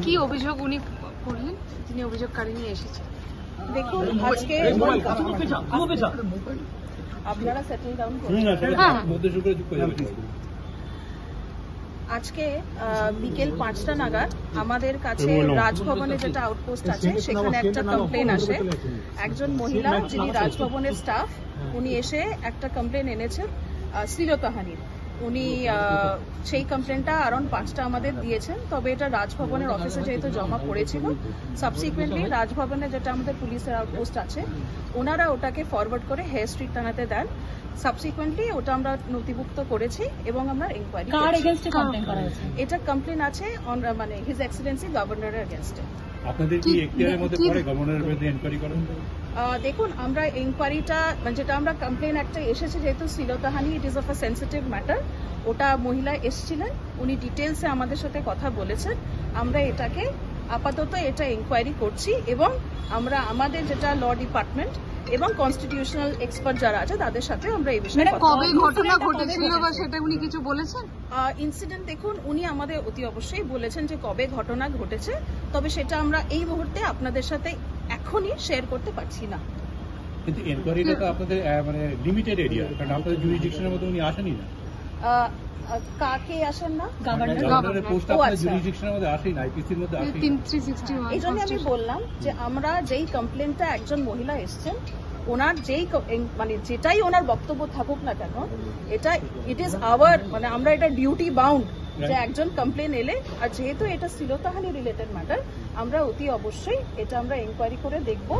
কি অভিযোগ উনি করলেন, তিনি অভিযোগকারী নিয়ে এসেছেন? দেখুন, আজকে আপনারা সেটেল ডাউন করুন। আজকে বিকেল 5টা নাগাদ আমাদের কাছে রাজভবনে যেটা আউটপোস্ট আছে সেখানে একটা কমপ্লেন আসে। একজন মহিলা যিনি রাজভবনের স্টাফ, উনি এসে একটা কমপ্লেন এনেছেন শ্লীলতাহানির। উনি সেই কমপ্লেনটা অ্যারাউন্ড 5টা আমাদের দিয়েছেন, তবে এটা রাজভবনের অফিসে যেহেতু জমা পড়েছিল, সাবসিকুয়েন্টলি রাজভবনে যেটা আমাদের পুলিশের আউটপোস্ট আছে ওনারা ওটাকে ফরওয়ার্ড করে হেয়ার স্ট্রিট থানাতে দেন। সাবসিকুয়েন্টলি ওটা আমরা নথিভুক্ত করেছি এবং আমরা ইনকোয়ারি এটা কমপ্লেন আছে মানে হিজ এক্সেলেন্সি গভর্নরের এগেইনস্টে। আপনাদের কি এখতিয়ারের মধ্যে পড়ে গভর্নরের বিরুদ্ধে ইনকোয়ারি করেন? দেখুন, আমরা ইনকোয়ারিটা যেটা আমরা কমপ্লেন একটা এসেছে, যেহেতু শ্লীলতাহানি it is of a sensitive matter, ওটা মহিলা এসেছিলেন, উনি ডিটেলসে আমাদের সাথে কথা বলেছেন। আমরা এটাকে আপাতত এটা ইনকোয়ারি করছি এবং আমরা আমাদের যেটা ল ডিপার্টমেন্ট এবং কনস্টিটিউশনাল এক্সপার্ট যারা আছে তাদের সাথে আমরা এই বিষয়ে কবে ঘটনা ঘটেছিল বা সেটা উনি কিছু বলেছেন? ইনসিডেন্ট দেখুন, উনি আমাদের অতি অবশ্যই বলেছেন যে কবে ঘটনা ঘটেছে, তবে সেটা আমরা এই মুহূর্তে আপনাদের সাথে এখনই শেয়ার করতে পারছি না। কিন্তু এনকোয়ারিটা তো আপনাদের মানে লিমিটেড এরিয়া, কারণ আপনাদের জুরিসডিকশনের মধ্যে উনি আসেনি না। কাকে আসেন না? গভর্নরের পোস্ট আপনাদের জুরিসডিকশনের মধ্যে আসেনি না, আইপিসির মধ্যে আসেনি। 361 এই জন্য আমি বললাম যে আমরা যেই কমপ্লেনটা একজন মহিলা এসছেন, ওনার যেই মানে যেটাই ওনার বক্তব্য থাকুক না কেন, এটা ইট ইজ আওয়ার মানে আমরা এটা ডিউটি বাউন্ড যে একজন কমপ্লেন এলে, আর যেহেতু এটা শ্লীলতাহানি রিলেটেড ম্যাটার, আমরা অতি অবশ্যই এটা আমরা ইনকোয়ারি করে দেখব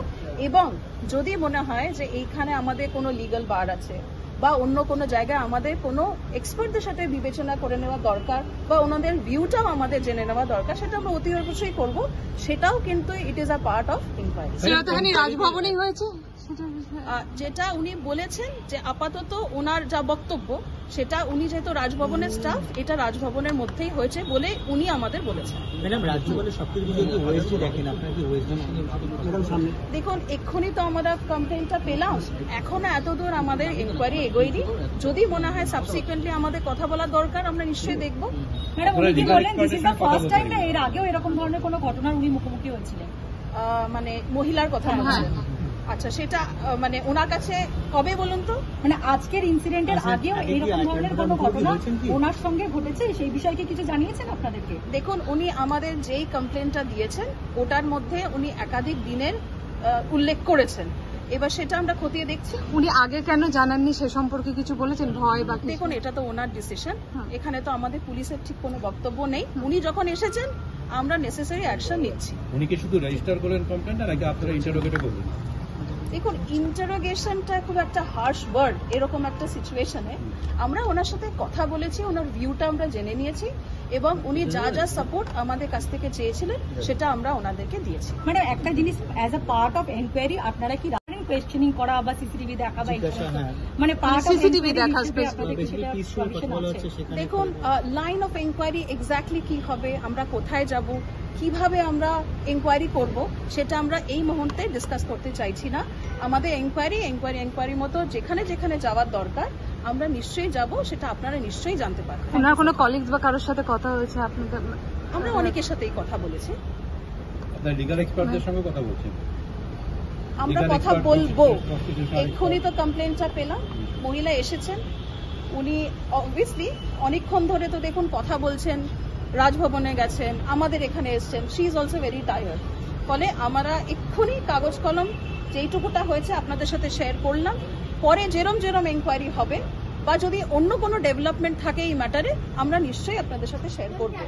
এবং যদি মনে হয় যে এইখানে আমাদের কোনো লিগ্যাল বার আছে বা অন্য কোনো জায়গায় আমাদের কোনো এক্সপার্টদের সাথে বিবেচনা করে নেওয়া দরকার বা ওনাদের ভিউটাও আমাদের জেনে নেওয়া দরকার, সেটা আমরা অতি অবশ্যই করব। সেটাও কিন্তু it is a part of inquiry. শ্লীলতাহানি রাজভবনেই হয়েছে যেটা উনি বলেছেন যে আপাতত ওনার যা বক্তব্য, সেটা উনি যেহেতু রাজভবনের স্টাফ, এটা রাজভবনের মধ্যেই হয়েছে বলে উনি আমাদের বলেছেন। ম্যাডাম, রাজভবনের সবকিছু কি ওএসডি দেখেন? আপনারা কি দেখুন, এক্ষুনি তো আমরা কমপ্লেনটা পেলাম, এখনো এতদূর আমাদের ইনকোয়ারি এগোয়নি। যদি মনে হয় সাবসিকুয়েন্টলি আমাদের কথা বলার দরকার, আমরা নিশ্চয়ই দেখব। ম্যাডাম, উনি কি বলেন this is the first time না এর আগেও এরকম ধরনের কোনো ঘটনার উনি মুখোমুখি হয়েছিলেন? মানে মহিলার কথা বলছেন? আচ্ছা, সেটা মানে ওনার কাছে কবে বলুন তো? মানে আজকের ইনসিডেন্টের আগেও এরকম ধরনের কোনো ঘটনা ওনার সঙ্গে ঘটেছে, সেই বিষয়ে কি কিছু জানিয়েছেন আপনাদেরকে? দেখুন, উনি আমাদের যেই কমপ্লেনটা দিয়েছেন ওটার মধ্যে উনি একাধিক দিনের উল্লেখ করেছেন, এবার সেটা আমরা খতিয়ে দেখছি। উনি আগে কেন জানাননি সে সম্পর্কে কিছু বলেছেন? ভয় বা? দেখুন, এটা তো ওনার ডিসিশন, এখানে তো আমাদের পুলিশের ঠিক কোনো বক্তব্য নেই। উনি যখন এসেছেন আমরা নেসেসারি অ্যাকশন নিচ্ছি। উনি কি শুধু রেজিস্টার করেন কমপ্লেনটা, নাকি আপনারা ইন্টারোগেটও করবেন? দেখুন, ইন্টারোগেশনটা খুব একটা হার্শ ওয়ার্ড, এরকম একটা সিচুয়েশনে আমরা ওনার সাথে কথা বলেছি, ওনার ভিউটা আমরা জেনে নিয়েছি এবং উনি যা যা সাপোর্ট আমাদের কাছ থেকে চেয়েছিলেন সেটা আমরা ওনাদেরকে দিয়েছি। মানে একটা জিনিস, as a part of enquiry আপনারা কি কোয়েশ্চেনিং করা বা সিসিটিভি দেখা বা মানে পার্ট অফ সিসিটিভি দেখা? দেখুন, লাইন অফ এনকোয়ারি এক্স্যাক্টলি কি হবে, আমরা কোথায় যাব, কিভাবে আমরা এনকোয়ারি করব, সেটা আমরা এই মুহূর্তে ডিসকাস করতে চাইছি না। আমাদের এনকোয়ারি মতো যেখানে যেখানে যাওয়ার দরকার আমরা নিশ্চয়ই যাব, সেটা আপনারা নিশ্চয়ই জানতে পারবেন। ওনার কোনো কলিগস বা কারোর সাথে কথা হয়েছে আপনাদের? আমরা অনেকের সাথেই কথা বলেছি। আপনারা লিগ্যাল এক্সপার্টদের সঙ্গে কথা বলছেন? আমরা কথা বলবো। এক্ষুনি তো কমপ্লেনটা পেলাম, মহিলা এসেছেন, উনি অবভিয়াসলি অনেকক্ষণ ধরে তো দেখুন কথা বলছেন, রাজভবনে গেছেন, আমাদের এখানে এসছেন, she is also very tired. ফলে আমরা এক্ষুনি কাগজ কলম যেইটুকুটা হয়েছে আপনাদের সাথে শেয়ার করলাম। পরে যেরম এনকোয়ারি হবে বা যদি অন্য কোনো ডেভেলপমেন্ট থাকে এই ম্যাটারে, আমরা নিশ্চয়ই আপনাদের সাথে শেয়ার করব।